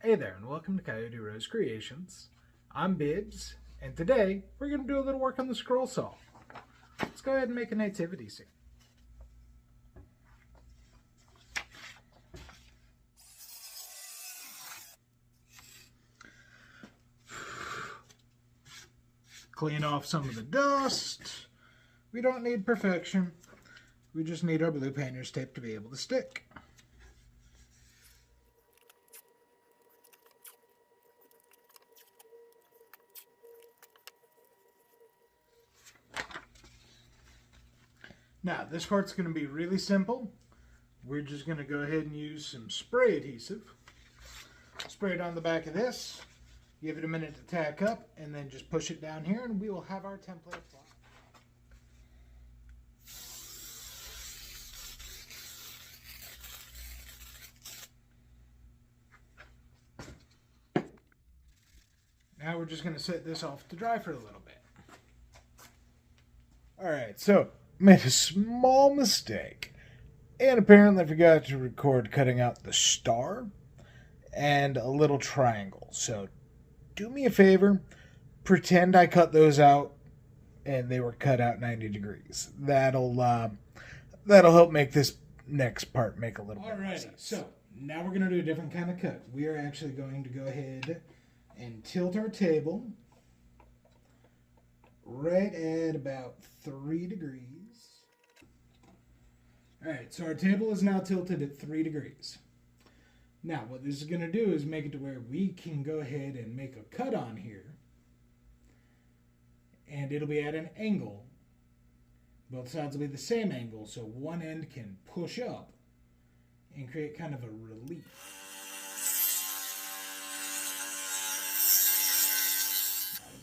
Hey there, and welcome to Coyote Rose Creations. I'm Bibbs, and today we're going to do a little work on the scroll saw. Let's go ahead and make a nativity scene. Clean off some of the dust. We don't need perfection. We just need our blue painter's tape to be able to stick. Now, this part's going to be really simple. We're just going to go ahead and use some spray adhesive. Spray it on the back of this, give it a minute to tack up, and then just push it down here, and we will have our template applied. Now we're just going to set this off to dry for a little bit. Alright, so made a small mistake and apparently forgot to record cutting out the star and a little triangle. So do me a favor, pretend I cut those out and they were cut out 90 degrees. That'll help make this next part make a little bit more sense. So now we're going to do a different kind of cut. We are actually going to go ahead and tilt our table right at about 3 degrees. Alright, so our table is now tilted at 3 degrees. Now, what this is going to do is make it to where we can go ahead and make a cut on here. And it'll be at an angle. Both sides will be the same angle, so one end can push up and create kind of a relief.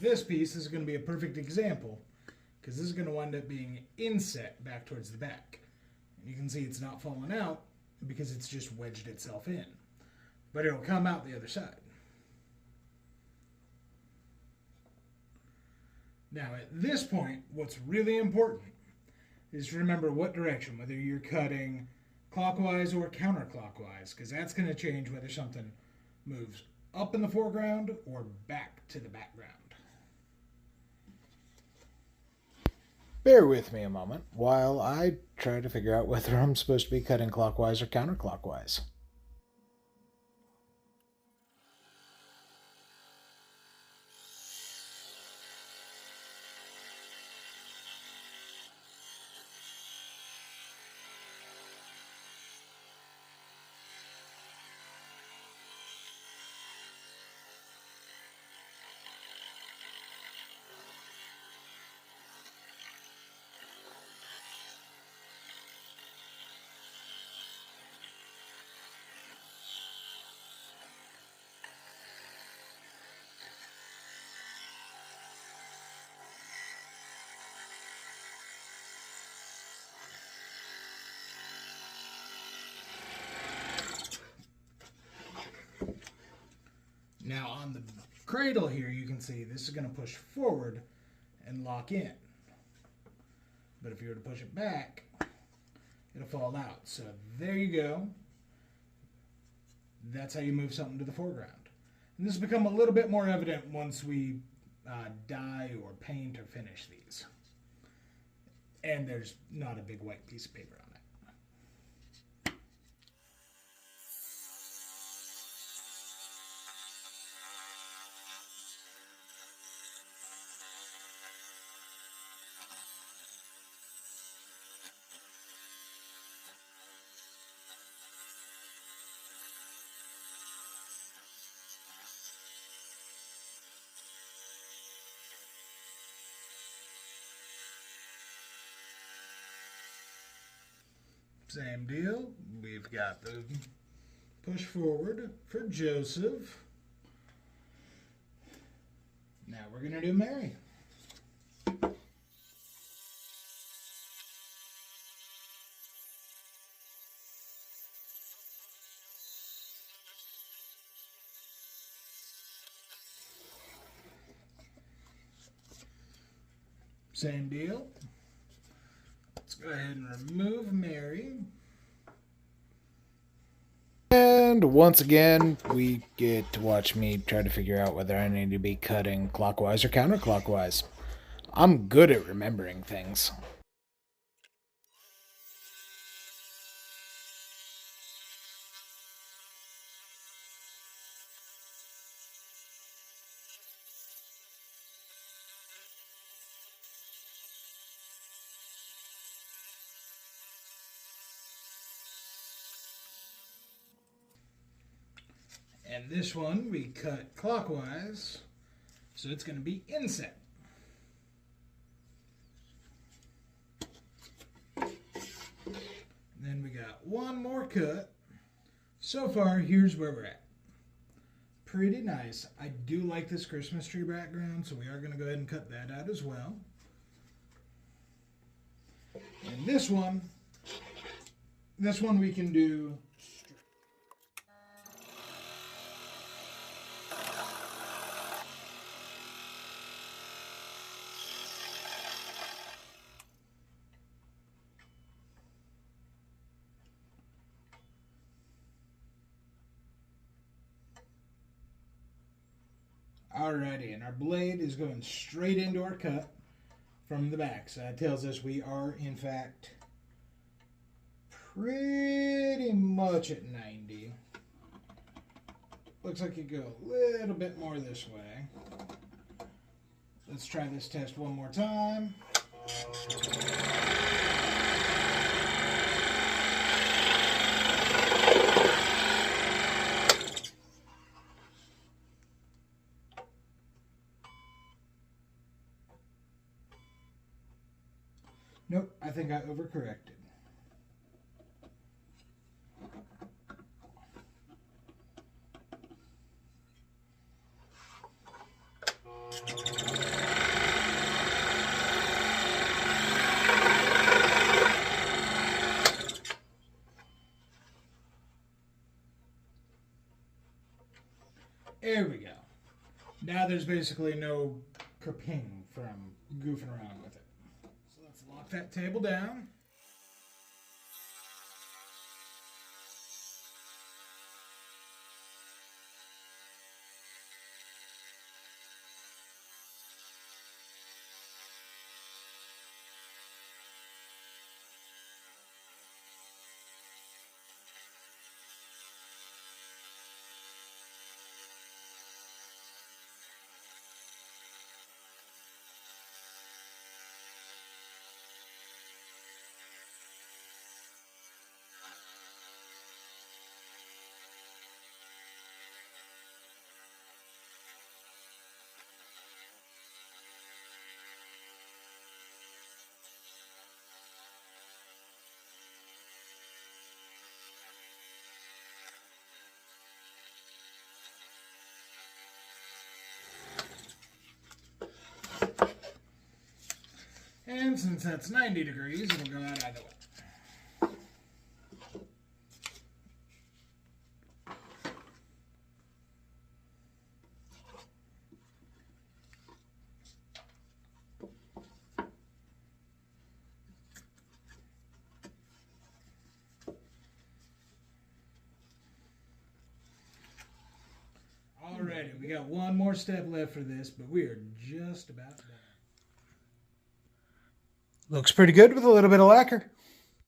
This piece is going to be a perfect example because this is going to wind up being inset back towards the back. And you can see it's not falling out because it's just wedged itself in. But it'll come out the other side. Now at this point, what's really important is to remember what direction, whether you're cutting clockwise or counterclockwise, because that's going to change whether something moves up in the foreground or back to the background. Bear with me a moment while I try to figure out whether I'm supposed to be cutting clockwise or counterclockwise. Now on the cradle here, you can see this is going to push forward and lock in. But if you were to push it back, it'll fall out. So there you go. That's how you move something to the foreground. And this has become a little bit more evident once we dye or paint or finish these. And there's not a big white piece of paper on it. Same deal. We've got the push forward for Joseph. Now we're going to do Mary. Same deal. Let's go ahead and remove Mary. And And once again, we get to watch me try to figure out whether I need to be cutting clockwise or counterclockwise. I'm good at remembering things. And this one we cut clockwise, so it's going to be inset. Then we got one more cut. So far, here's where we're at. Pretty nice. I do like this Christmas tree background, so we are going to go ahead and cut that out as well. And this one we can do. Alrighty, and our blade is going straight into our cut from the back. So that tells us we are, in fact, pretty much at 90. Looks like it go a little bit more this way. Let's try this test one more time. Nope, I think I overcorrected. There we go. Now there's basically no kerping from goofing around with it. So let's lock that table down. And since that's 90 degrees, it'll go out either way. Alrighty, we got one more step left for this, but we are just about done. Looks pretty good with a little bit of lacquer.